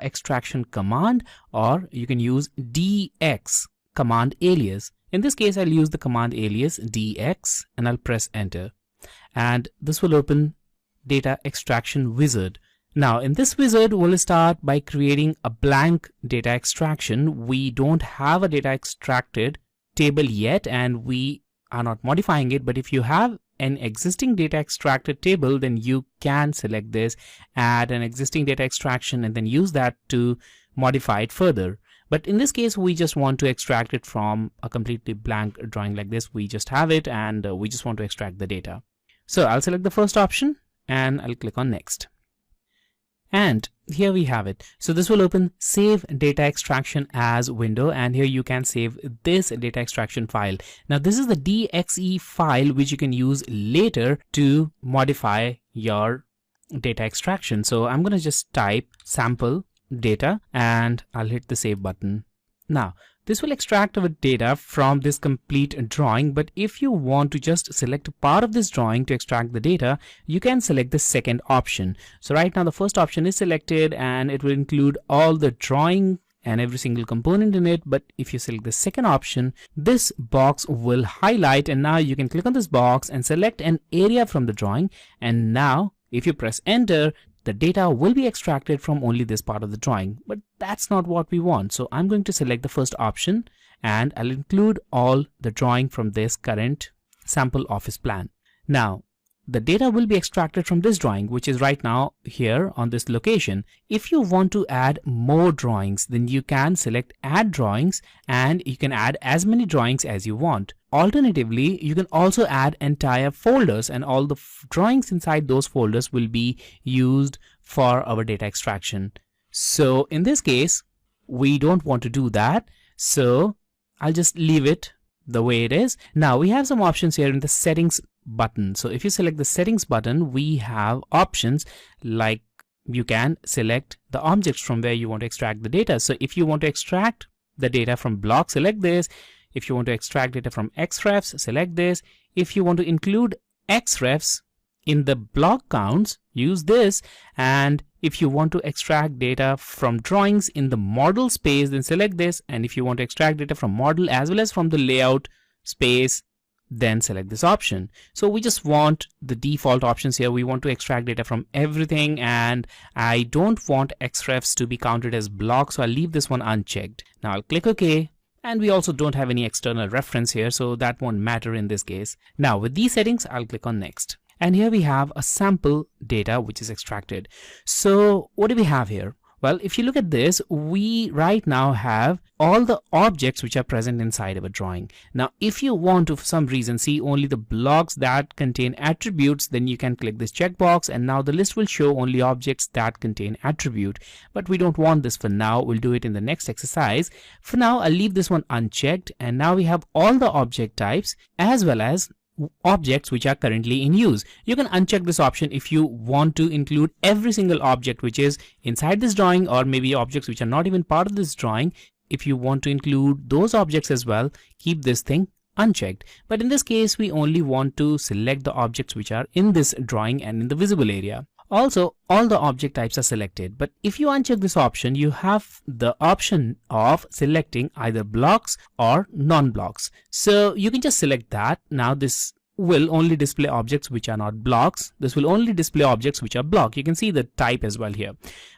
extraction command, or you can use dx command alias. In this case, I'll use the command alias dx and I'll press enter. And this will open data extraction wizard. Now in this wizard, we'll start by creating a blank data extraction. We don't have a data extracted table yet and we are not modifying it, but if you have an existing data extracted table, then you can select this, add an existing data extraction and then use that to modify it further. But in this case, we just want to extract it from a completely blank drawing like this. We just have it and we just want to extract the data. So I'll select the first option and I'll click on next. And here we have it. So this will open save data extraction as window, and here you can save this data extraction file. Now this is the DXE file which you can use later to modify your data extraction. So I'm going to just type sample data and I'll hit the save button. Now this will extract our data from this complete drawing, but if you want to just select a part of this drawing to extract the data, you can select the second option. So right now the first option is selected and it will include all the drawing and every single component in it. But if you select the second option, this box will highlight, and now you can click on this box and select an area from the drawing. And now if you press enter, the data will be extracted from only this part of the drawing, but that's not what we want. So I'm going to select the first option and I'll include all the drawing from this current sample office plan. Now the data will be extracted from this drawing, which is right now here on this location. If you want to add more drawings, then you can select add drawings and you can add as many drawings as you want. Alternatively, you can also add entire folders, and all the drawings inside those folders will be used for our data extraction. So in this case, we don't want to do that. So I'll just leave it the way it is. Now we have some options here in the settings button. So if you select the settings button, we have options like you can select the objects from where you want to extract the data. So if you want to extract the data from block, select this. If you want to extract data from xrefs, select this. If you want to include xrefs in the block counts, use this. And if you want to extract data from drawings in the model space, then select this. And if you want to extract data from model as well as from the layout space, then select this option. So we just want the default options here. We want to extract data from everything, and I don't want xrefs to be counted as blocks, so I'll leave this one unchecked. Now I'll click OK. And we also don't have any external reference here, so that won't matter in this case. Now with these settings, I'll click on next. And here we have a sample data which is extracted. So what do we have here? Well, if you look at this, we right now have all the objects which are present inside of a drawing. Now, if you want to, for some reason, see only the blocks that contain attributes, then you can click this checkbox, and now the list will show only objects that contain attribute. But we don't want this for now. We'll do it in the next exercise. For now, I'll leave this one unchecked, and now we have all the object types as well as objects which are currently in use. You can uncheck this option if you want to include every single object which is inside this drawing, or maybe objects which are not even part of this drawing. If you want to include those objects as well, keep this thing unchecked. But in this case, we only want to select the objects which are in this drawing and in the visible area. Also, all the object types are selected, but if you uncheck this option, you have the option of selecting either blocks or non-blocks. So you can just select that. Now this will only display objects which are not blocks. This will only display objects which are block. You can see the type as well here.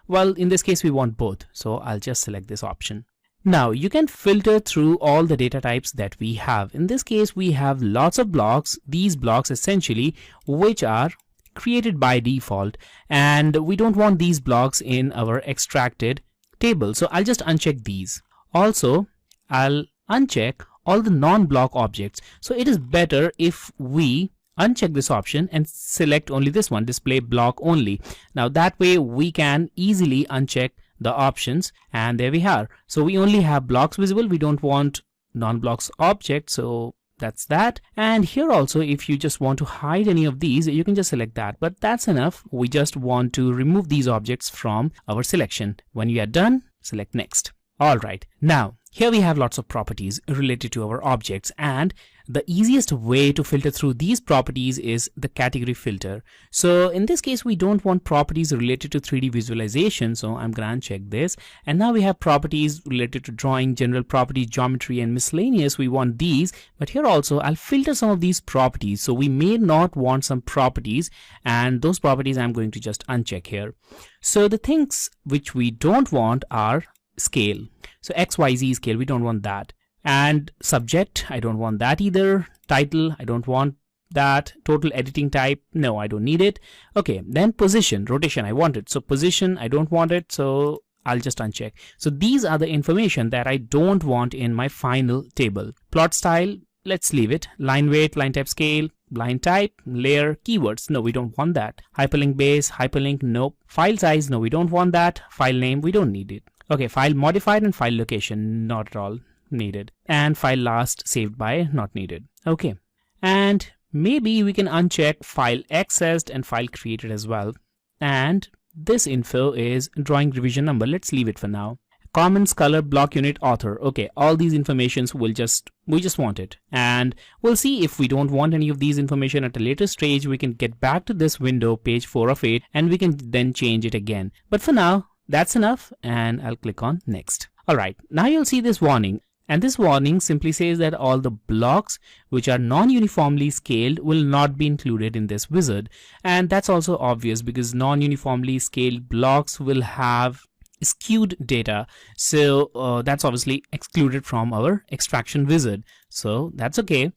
Well, in this case, we want both. So I'll just select this option. Now you can filter through all the data types that we have. In this case, we have lots of blocks. These blocks essentially, which are created by default, and we don't want these blocks in our extracted table. So I'll just uncheck these. Also, I'll uncheck all the non-block objects. So it is better if we uncheck this option and select only this one, display block only. Now that way we can easily uncheck the options, and there we are. So we only have blocks visible. We don't want non-blocks objects. So that's that. And here also, if you just want to hide any of these, you can just select that, but that's enough. We just want to remove these objects from our selection. When you are done, select next. All right. Now Here we have lots of properties related to our objects, and the easiest way to filter through these properties is the category filter. So in this case, we don't want properties related to 3D visualization, so I'm going to uncheck this. And now we have properties related to drawing, general properties, geometry, and miscellaneous. We want these, but here also I'll filter some of these properties. So we may not want some properties, and those properties I'm going to just uncheck here. So the things which we don't want are scale. So XYZ scale, we don't want that. And subject, I don't want that either. Title, I don't want that. Total editing type, no, I don't need it. Okay, then position, rotation, I want it. So position, I don't want it, so I'll just uncheck. So these are the information that I don't want in my final table. Plot style, let's leave it. Line weight, line type scale, line type, layer, keywords, no, we don't want that. Hyperlink base, hyperlink, nope. File size, no, we don't want that. File name, we don't need it. Okay, file modified and file location, not at all needed. And file last saved by, not needed. Okay, and maybe we can uncheck file accessed and file created as well. And this info is drawing revision number, let's leave it for now. Comments, color, block unit, author. Okay, all these informations we just want it. And we'll see if we don't want any of these information at a later stage. We can get back to this window, page 4 of 8, and we can then change it again. But for now, that's enough, and I'll click on next. Alright, now you'll see this warning, and this warning simply says that all the blocks which are non-uniformly scaled will not be included in this wizard. And that's also obvious because non-uniformly scaled blocks will have skewed data, so that's obviously excluded from our extraction wizard, so that's okay.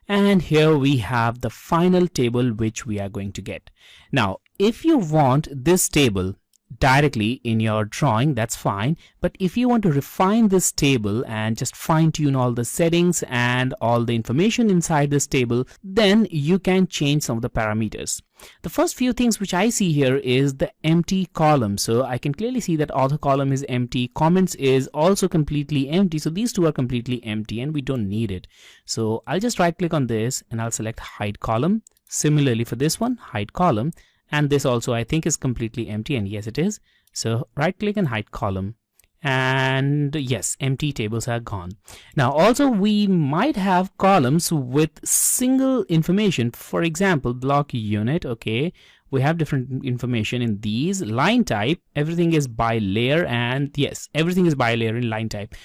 And here we have the final table which we are going to get. Now if you want this table directly in your drawing, that's fine, but if you want to refine this table and just fine-tune all the settings and all the information inside this table, then you can change some of the parameters. The first few things which I see here is the empty column. So I can clearly see that author column is empty, comments is also completely empty, so these two are completely empty and we don't need it. So I'll just right click on this and I'll select hide column. Similarly for this one, hide column. And this also I think is completely empty, and yes it is. So right click and hide column, and yes, empty tables are gone. Now also we might have columns with single information, for example block unit. Okay, we have different information in these. Line type, everything is by layer, and yes, everything is by layer in line type.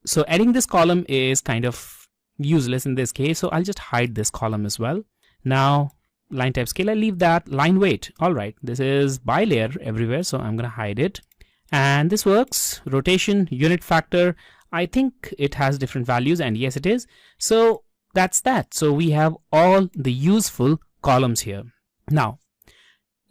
So adding this column is kind of useless in this case, so I'll just hide this column as well. Now line type scale, I leave that. Line weight, all right, this is by layer everywhere, so I'm gonna hide it. And this works. Rotation, unit factor, I think it has different values, and yes it is. So that's that. So we have all the useful columns here. Now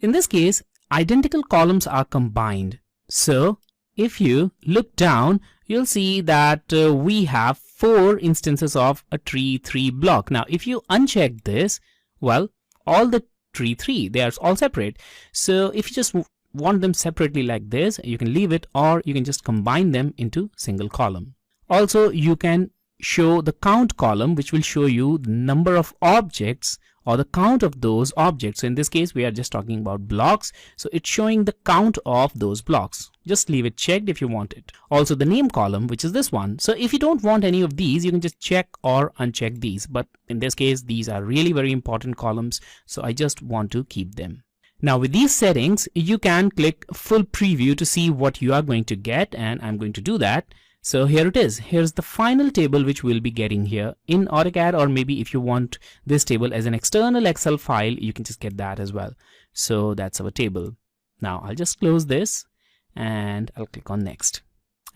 in this case, identical columns are combined. So if you look down, you'll see that we have 4 instances of a tree 3 block. Now if you uncheck this, well, all the tree 3, they are all separate. So if you just want them separately like this, you can leave it, or you can just combine them into single column. Also you can show the count column, which will show you the number of objects or the count of those objects. So in this case we are just talking about blocks, so it's showing the count of those blocks. Just leave it checked if you want it. Also the name column, which is this one. So if you don't want any of these, you can just check or uncheck these, but in this case these are really very important columns, so I just want to keep them. Now with these settings you can click full preview to see what you are going to get, and I'm going to do that. So here it is. Here's the final table which we'll be getting here in AutoCAD, or maybe if you want this table as an external Excel file, you can just get that as well. So that's our table. Now I'll just close this and I'll click on next.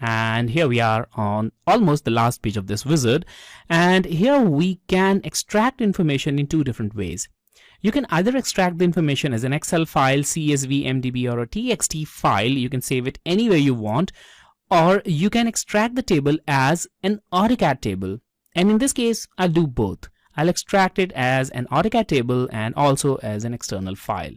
And here we are on almost the last page of this wizard, and here we can extract information in 2 different ways. You can either extract the information as an Excel file, CSV, MDB, or a TXT file. You can save it anywhere you want. Or you can extract the table as an AutoCAD table. And in this case, I'll do both. I'll extract it as an AutoCAD table and also as an external file.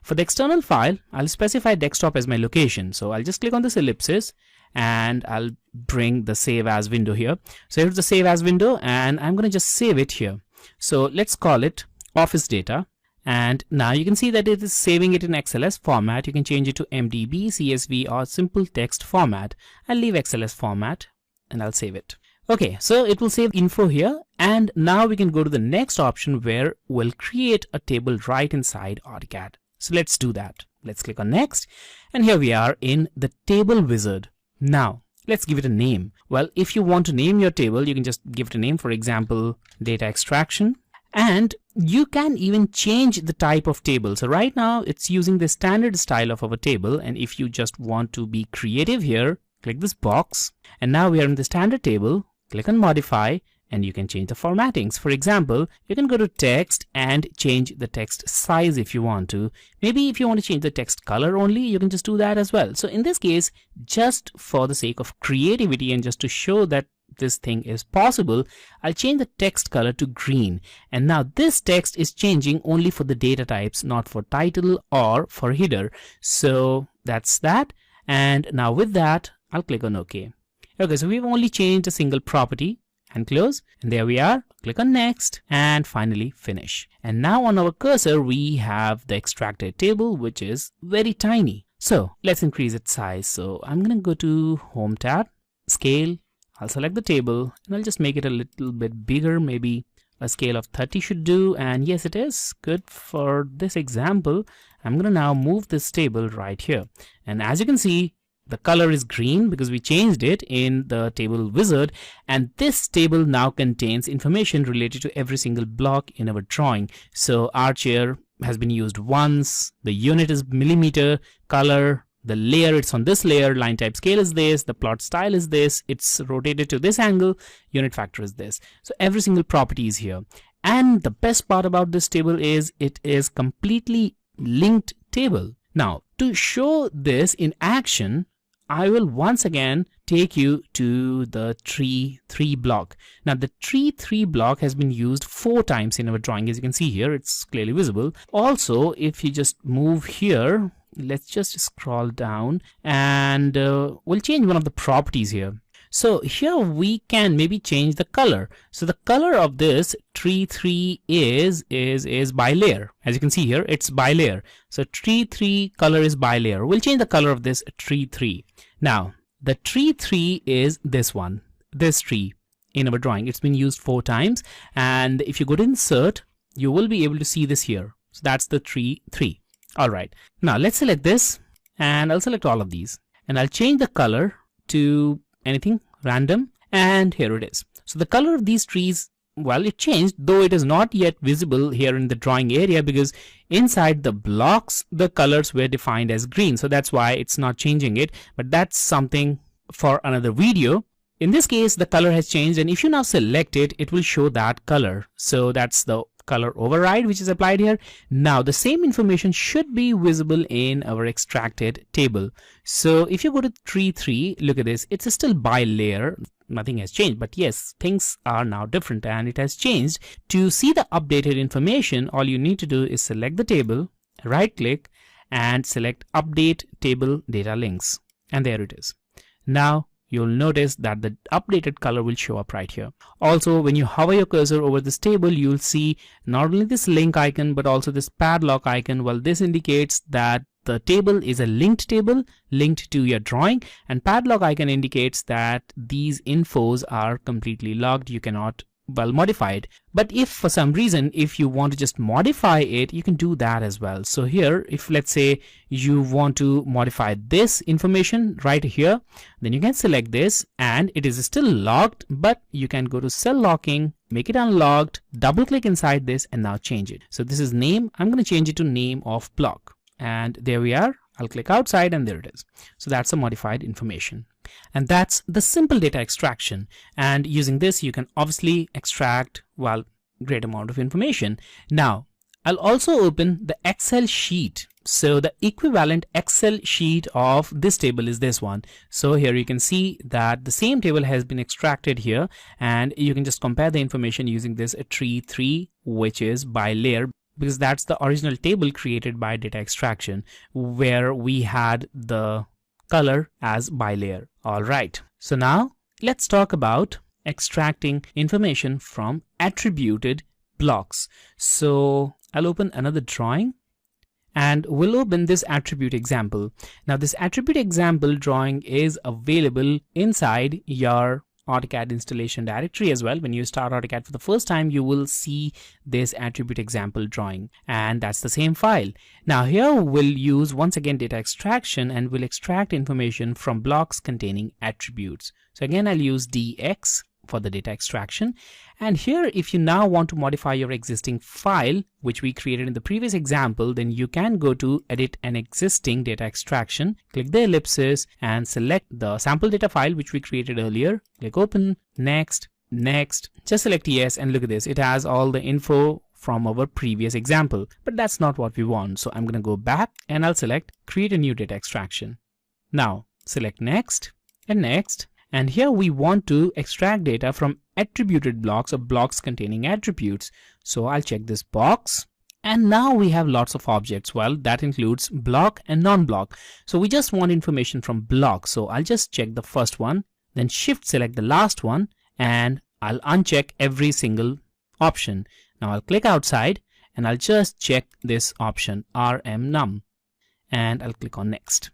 For the external file, I'll specify desktop as my location. So I'll just click on this ellipsis and I'll bring the save as window here. So here's the save as window, and I'm going to just save it here. So let's call it office data. And now you can see that it is saving it in XLS format. You can change it to MDB, CSV, or simple text format. I'll leave XLS format. and I'll save it. Okay, so it will save info here, and now we can go to the next option where we'll create a table right inside AutoCAD. So let's do that. Let's click on next, and here we are in the table wizard. Now let's give it a name. Well, if you want to name your table, you can just give it a name, for example, data extraction. And you can even change the type of table. So right now it's using the standard style of our table, and if you just want to be creative here, click this box, and now we are in the standard table. Click on modify, and you can change the formattings. For example, you can go to text and change the text size if you want to. Maybe if you want to change the text color only, you can just do that as well. So in this case, just for the sake of creativity and just to show that this thing is possible, I'll change the text color to green. And now this text is changing only for the data types, not for title or for header. So that's that. And now with that, I'll click on OK. Okay, so we've only changed a single property, and close, and there we are. Click on next, and finally finish. And now on our cursor we have the extracted table, which is very tiny. So let's increase its size. So I'm gonna go to Home tab, Scale. I'll select the table, and I'll just make it a little bit bigger. Maybe a scale of 30 should do, and yes, it is good for this example. I'm gonna now move this table right here, and as you can see, the color is green because we changed it in the table wizard, and this table now contains information related to every single block in our drawing. So our chair has been used once, the unit is millimeter, color, the layer, it's on this layer, line type scale is this, the plot style is this, it's rotated to this angle, unit factor is this. So every single property is here. And the best part about this table is it is completely linked table. Now to show this in action, I will once again take you to the tree 3 block. Now the tree 3 block has been used 4 times in our drawing. As you can see here, it's clearly visible. Also, if you just move here, let's just scroll down, and we'll change one of the properties here. So here we can maybe change the color. So the color of this tree 3 is by layer. As you can see here, it's by layer. So tree 3 color is by layer. We'll change the color of this tree 3. Now the tree 3 is this one, this tree in our drawing. It's been used 4 times, and if you go to insert, you will be able to see this here. So that's the tree 3. All right, now let's select this, and I'll select all of these, and I'll change the color to anything random, and here it is. So the color of these trees, well, it changed, though it is not yet visible here in the drawing area because inside the blocks the colors were defined as green, so that's why it's not changing it, but that's something for another video. In this case, the color has changed, and if you now select it, it will show that color. So that's the color override which is applied here. Now the same information should be visible in our extracted table. So if you go to tree 3, look at this, it's still by layer, nothing has changed, but yes, things are now different and it has changed. To see the updated information, all you need to do is select the table, right click, and select update table data links, and there it is. Now you'll notice that the updated color will show up right here. Also, when you hover your cursor over this table, you'll see not only this link icon but also this padlock icon. Well, this indicates that the table is a linked table linked to your drawing, and padlock icon indicates that these infos are completely locked. You cannot modify it. But if for some reason, if you want to just modify it, you can do that as well. So here, if let's say you want to modify this information right here, then you can select this and it is still locked, but you can go to cell locking, make it unlocked, double click inside this, and now change it. So this is name. I'm going to change it to name of block, and there we are. I'll click outside, and there it is. So that's a modified information. And that's the simple data extraction. And using this, you can obviously extract, well, great amount of information. Now, I'll also open the Excel sheet. So the equivalent Excel sheet of this table is this one. So here you can see that the same table has been extracted here, and you can just compare the information using this tree 3, which is by layer, because that's the original table created by data extraction where we had the color as by layer. All right, so now let's talk about extracting information from attributed blocks. So I'll open another drawing and we'll open this attribute example. Now this attribute example drawing is available inside your AutoCAD installation directory as well. When you start AutoCAD for the first time, you will see this attribute example drawing, and that's the same file. Now here we'll use once again data extraction, and we'll extract information from blocks containing attributes. So again, I'll use dx for the data extraction. And here, if you now want to modify your existing file, which we created in the previous example, then you can go to edit an existing data extraction, click the ellipsis and select the sample data file which we created earlier. Click open, next, just select yes, and look at this. It has all the info from our previous example, but that's not what we want. So I'm going to go back and I'll select create a new data extraction. Now select next and next. And here we want to extract data from attributed blocks or blocks containing attributes. So I'll check this box. And now we have lots of objects. Well, that includes block and non-block. So we just want information from block. So I'll just check the first one, then shift select the last one, and I'll uncheck every single option. Now I'll click outside and I'll just check this option rm_num, and I'll click on next.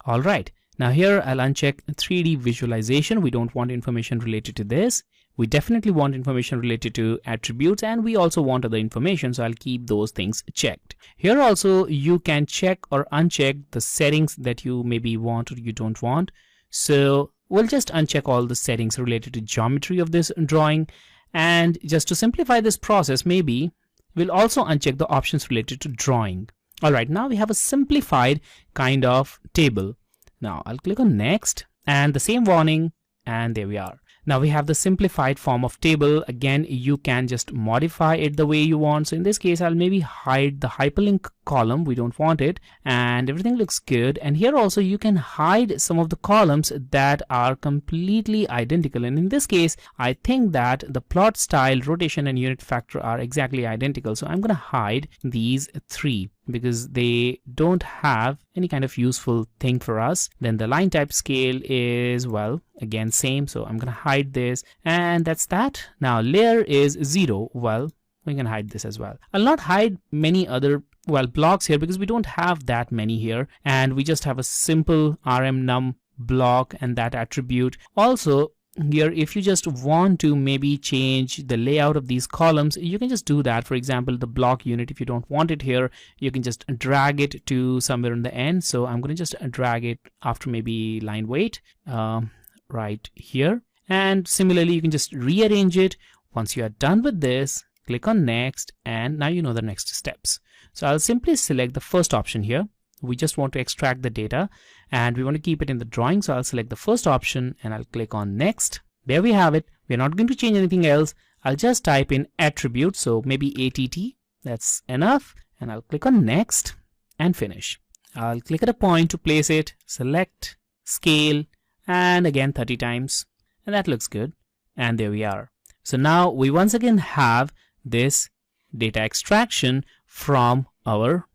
All right. Now here I'll uncheck 3D visualization. We don't want information related to this. We definitely want information related to attributes, and we also want other information, so I'll keep those things checked. Here also you can check or uncheck the settings that you maybe want or you don't want. So we'll just uncheck all the settings related to geometry of this drawing, and just to simplify this process, maybe we'll also uncheck the options related to drawing. All right, now we have a simplified kind of table. Now I'll click on next and the same warning, and there we are. Now we have the simplified form of table. Again, you can just modify it the way you want. So in this case, I'll maybe hide the hyperlink column. We don't want it, and everything looks good. And here also you can hide some of the columns that are completely identical. And in this case, I think that the plot style, rotation and unit factor are exactly identical. So I'm going to hide these three because they don't have any kind of useful thing for us. Then the line type scale is, well, again same, so I'm gonna hide this, and that's that. Now layer is 0. Well, we can hide this as well. I'll not hide many other blocks here because we don't have that many here, and we just have a simple rm_num block and that attribute. Also here, if you just want to maybe change the layout of these columns, you can just do that. For example, the block unit, if you don't want it here, you can just drag it to somewhere in the end. So I'm going to just drag it after maybe line weight right here. And similarly, you can just rearrange it. Once you are done with this, click on next, and now you know the next steps. So I'll simply select the first option here. We just want to extract the data and we want to keep it in the drawing. So I'll select the first option and I'll click on next. There we have it. We're not going to change anything else. I'll just type in attribute. So maybe ATT, that's enough. And I'll click on next and finish. I'll click at a point to place it, select, scale, and again 30 times. And that looks good. And there we are. So now we once again have this data extraction from our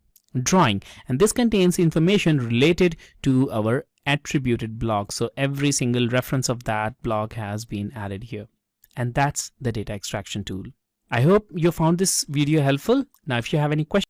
drawing, and this contains information related to our attributed block. So every single reference of that block has been added here, and that's the data extraction tool. I hope you found this video helpful. Now if you have any questions,